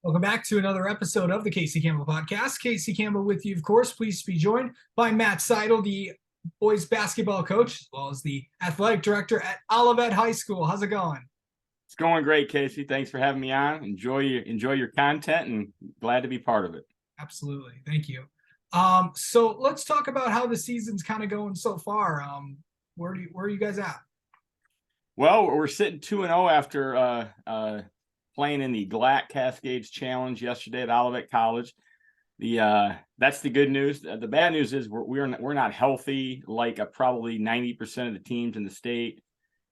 Welcome back to another episode of the Casey Campbell Podcast. Casey Campbell with you, of course. Pleased to be joined by Matt Seidl, the boys basketball coach, as well as the athletic director at Olivet High School. How's it going? It's going great, Casey. Thanks for having me on. Enjoy your content and glad to be part of it. Absolutely. Thank you. So let's talk about how the season's kind of going so far. Where are you guys at? Well, we're sitting 2-0 after playing in the GLAC Cascades Challenge yesterday at Olivet College. That's the good news. The bad news is we're not healthy like probably 90% of the teams in the state.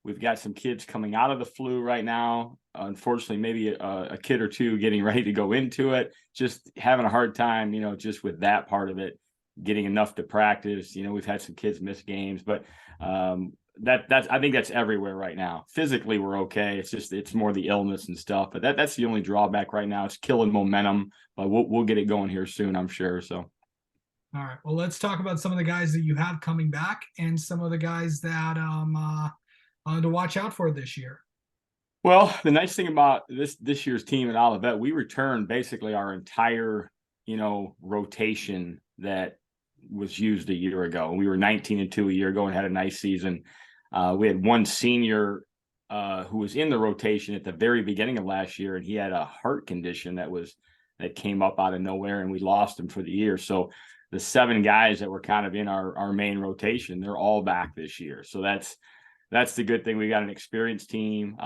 We've got some kids coming out of the flu right now. Unfortunately, maybe a kid or two getting ready to go into it. Just having a hard time, just with that part of it, getting enough to practice. We've had some kids miss games, but that's I think that's everywhere right now. Physically, we're okay. It's more the illness and stuff. But that's the only drawback right now. It's killing momentum, but we'll get it going here soon, I'm sure. So. All right. Well, let's talk about some of the guys that you have coming back and some of the guys that to watch out for this year. Well, the nice thing about this year's team at Olivet, we returned basically our entire, rotation that was used a year ago. We were 19-2 a year ago and had a nice season. We had one senior who was in the rotation at the very beginning of last year, and he had a heart condition that came up out of nowhere, and we lost him for the year. So the 7 guys that were kind of in our main rotation, they're all back this year. So that's the good thing. We got an experienced team.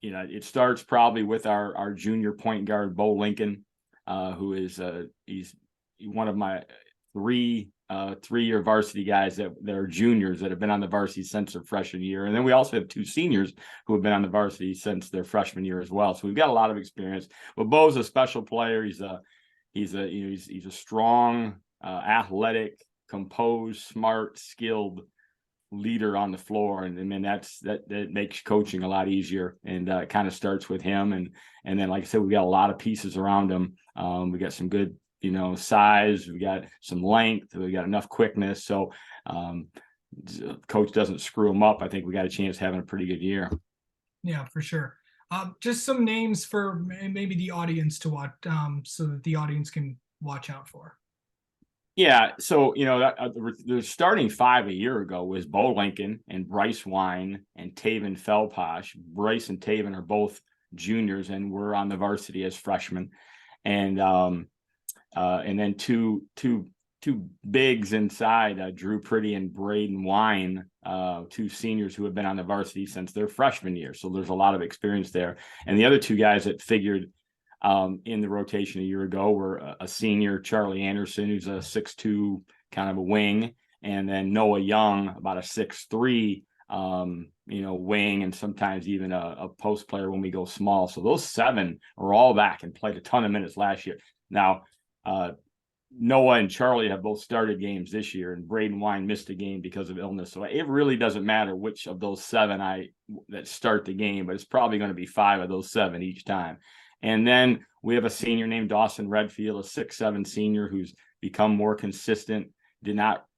It starts probably with our junior point guard, Bo Lincoln, who is he's one of my three-year varsity guys that are juniors that have been on the varsity since their freshman year. And then we also have 2 seniors who have been on the varsity since their freshman year as well. So we've got a lot of experience. But Bo's a special player. He's a strong, athletic, composed, smart, skilled leader on the floor, and that makes coaching a lot easier, and it kind of starts with him, and then, like I said, we got a lot of pieces around him. We got some good size, we got some length, we got enough quickness, so coach doesn't screw him up. I think we got a chance having a pretty good year. Yeah, for sure. Just some names for maybe the audience to watch, so that the audience can watch out for. Yeah, so the starting 5 a year ago was Bo Lincoln and Bryce Wine and Taven Felposh. Bryce and Taven are both juniors, and we're on the varsity as freshmen. And then two bigs inside, Drew Pretty and Braden Wine, 2 seniors who have been on the varsity since their freshman year. So there's a lot of experience there. And the other 2 guys that figured in the rotation a year ago were a senior, Charlie Anderson, who's a 6'2", kind of a wing, and then Noah Young, about a 6'3", wing, and sometimes even a post player when we go small. So those 7 are all back and played a ton of minutes last year. Now, Noah and Charlie have both started games this year, and Braden Wine missed a game because of illness. So it really doesn't matter which of those 7 that start the game, but it's probably going to be 5 of those 7 each time. And then we have a senior named Dawson Redfield, a 6'7" senior who's become more consistent.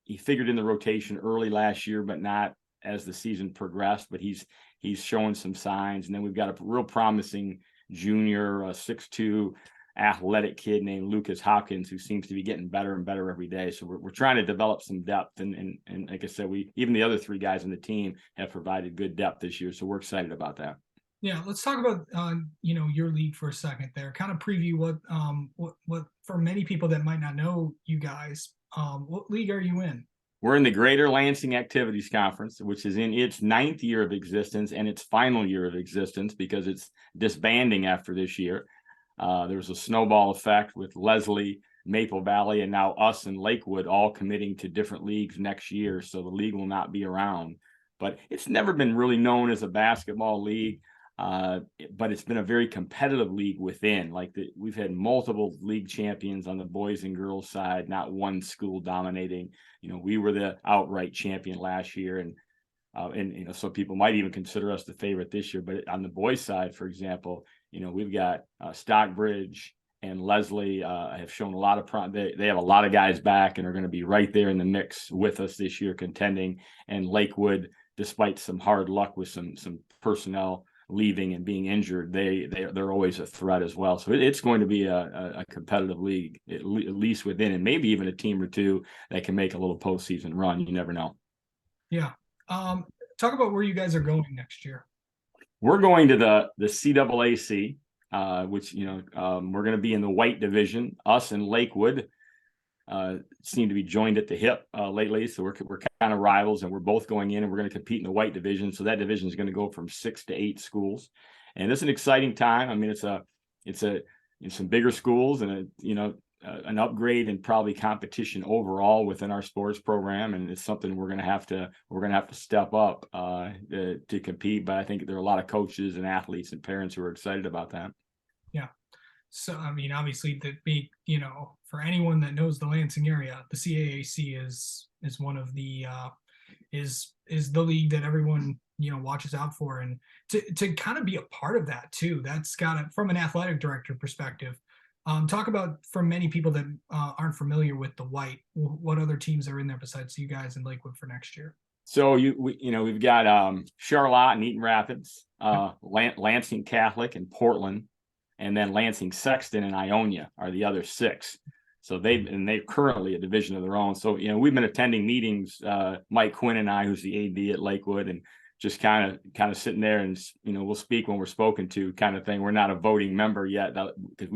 He figured in the rotation early last year, but not as the season progressed, but he's showing some signs. And then we've got a real promising junior, a 6'2" athletic kid named Lucas Hopkins, who seems to be getting better and better every day. So we're trying to develop some depth. And like I said, even the other 3 guys on the team have provided good depth this year. So we're excited about that. Yeah, let's talk about your league for a second there. Kind of preview what for many people that might not know you guys, what league are you in? We're in the Greater Lansing Activities Conference, which is in its 9th year of existence and its final year of existence because it's disbanding after this year. There was a snowball effect with Leslie, Maple Valley, and now us and Lakewood all committing to different leagues next year. So the league will not be around. But it's never been really known as a basketball league. But it's been a very competitive league within. We've had multiple league champions on the boys and girls side, not one school dominating. We were the outright champion last year, and so people might even consider us the favorite this year. But on the boys side, for example, we've got Stockbridge and Leslie have shown a lot of they have a lot of guys back and are going to be right there in the mix with us this year, contending. And Lakewood, despite some hard luck with some personnel leaving and being injured, they're always a threat as well. So it's going to be a competitive league, at least within, and maybe even a team or two that can make a little postseason run. You never know. Yeah. Talk about where you guys are going next year. We're going to the CAAC, which we're going to be in the white division. Us and Lakewood seem to be joined at the hip lately, so we're kind of rivals, and we're both going in, and we're going to compete in the white division. So that division is going to go from 6 to 8 schools, and it's an exciting time. I mean, it's some bigger schools, and an upgrade and probably competition overall within our sports program, and it's something we're going to have to step up to compete. But I think there are a lot of coaches and athletes and parents who are excited about that. Yeah. So, I mean, obviously, for anyone that knows the Lansing area, the CAAC is one of the is the league that everyone watches out for, and to kind of be a part of that too. That's got it from an athletic director perspective. Talk about, for many people that aren't familiar with the white, what other teams are in there besides you guys in Lakewood for next year? So we've got Charlotte and Eaton Rapids, Lansing Catholic and Portland, and then Lansing Sexton and Ionia are the other 6. So they're currently a division of their own. So we've been attending meetings, Mike Quinn and I, who's the AD at Lakewood, and just kind of sitting there, and we'll speak when we're spoken to, kind of thing. We're not a voting member yet because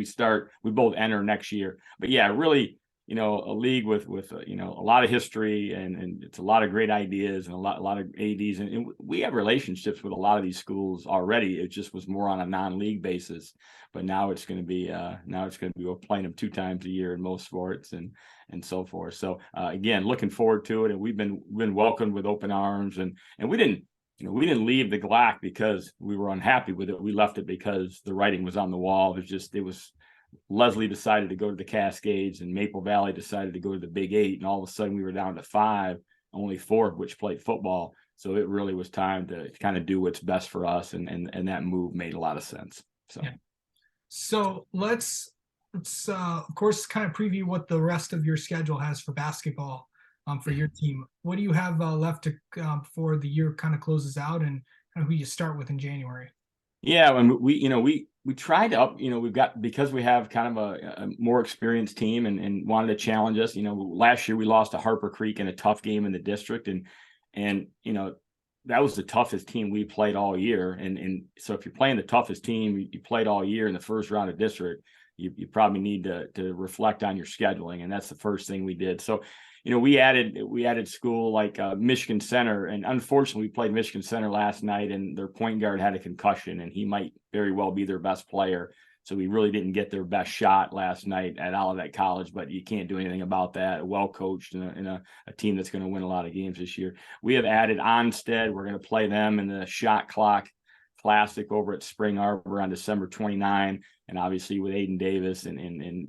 we both enter next year. But yeah, really, a league with a lot of history, and it's a lot of great ideas and a lot of ADs, and we have relationships with a lot of these schools already. It just was more on a non-league basis, but now it's going to be we're playing them 2 times a year in most sports and so forth. So again, looking forward to it, and we've been welcomed with open arms, and we didn't leave the GLAC because we were unhappy with it. We left it because the writing was on the wall. It was Leslie decided to go to the Cascades, and Maple Valley decided to go to the Big 8, and all of a sudden we were down to 5, only 4 of which played football. So it really was time to kind of do what's best for us, and that move made a lot of sense. So, yeah. So let's of course kind of preview what the rest of your schedule has for basketball for your team. What do you have left to before the year kind of closes out, and kind of who you start with in January? Yeah, and we tried to we've got, because we have kind of a more experienced team and wanted to challenge us. Last year we lost to Harper Creek in a tough game in the district, and that was the toughest team we played all year. And so if you're playing the toughest team you played all year in the first round of district, you probably need to reflect on your scheduling, and that's the first thing we did. So we added school like Michigan Center, and unfortunately we played Michigan Center last night, and their point guard had a concussion, and he might very well be their best player. So we really didn't get their best shot last night at Olivet College, but you can't do anything about that. Well coached and a team that's going to win a lot of games this year. We have added Onstead. We're going to play them in the Shot Clock Classic over at Spring Arbor on December 29. And obviously with Aiden Davis and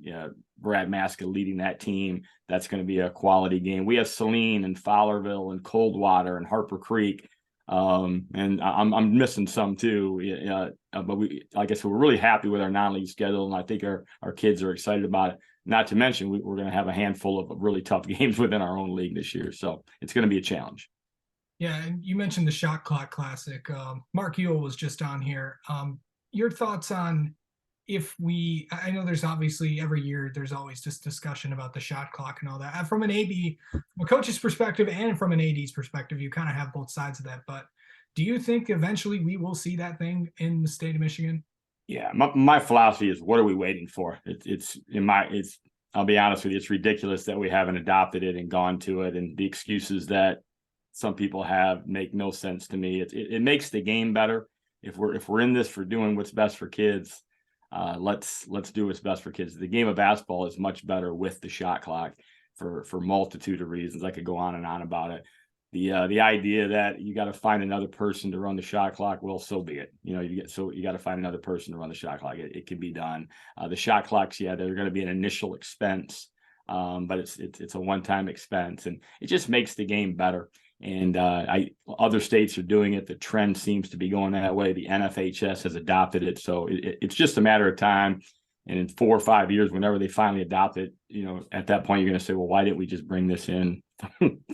Brad Maska leading that team, that's going to be a quality game. We have Saline and Fowlerville and Coldwater and Harper Creek. And I'm missing some too. But like I said, we're really happy with our non-league schedule, and I think our kids are excited about it. Not to mention, we're going to have a handful of really tough games within our own league this year. So it's going to be a challenge. Yeah, and you mentioned the Shot Clock Classic. Mark Ewell was just on here. Your thoughts on I know there's obviously every year there's always this discussion about the shot clock and all that. From an from a coach's perspective and from an AD's perspective, you kind of have both sides of that. But do you think eventually we will see that thing in the state of Michigan? Yeah, my philosophy is, what are we waiting for? I'll be honest with you, it's ridiculous that we haven't adopted it and gone to it, and the excuses that some people have make no sense to me. It makes the game better. If we're in this for doing what's best for kids, let's do what's best for kids. The game of basketball is much better with the shot clock for multitude of reasons. I could go on and on about it. The idea that you got to find another person to run the shot clock, well, so be it. You got to find another person to run the shot clock. It can be done. The shot clocks, they're going to be an initial expense, but it's a one-time expense, and it just makes the game better. And other states are doing it. The trend seems to be going that way. The NFHS has adopted it, so it's just a matter of time. And in 4 or 5 years, whenever they finally adopt it, at that point, you're going to say, well, why didn't we just bring this in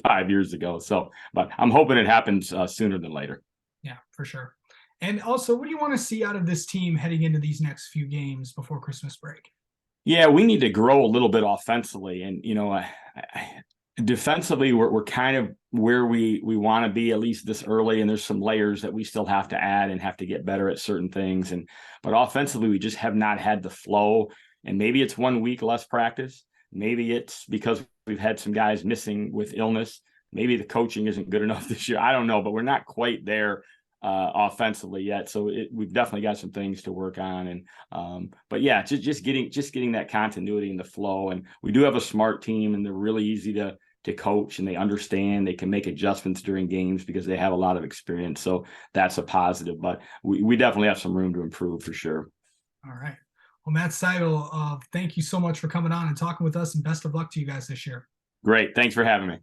5 years ago? So, but I'm hoping it happens sooner than later. Yeah, for sure. And also, what do you want to see out of this team heading into these next few games before Christmas break? Yeah, we need to grow a little bit offensively, and defensively, we're kind of where we want to be, at least this early. And there's some layers that we still have to add and have to get better at certain things. But offensively, we just have not had the flow. And maybe it's 1 week less practice. Maybe it's because we've had some guys missing with illness. Maybe the coaching isn't good enough this year. I don't know, but we're not quite there offensively yet. So we've definitely got some things to work on. But yeah, just getting that continuity and the flow. And we do have a smart team, and they're really easy to coach, and they understand, they can make adjustments during games because they have a lot of experience. So that's a positive, but we definitely have some room to improve for sure. All right. Well, Matt Seidl, thank you so much for coming on and talking with us, and best of luck to you guys this year. Great. Thanks for having me.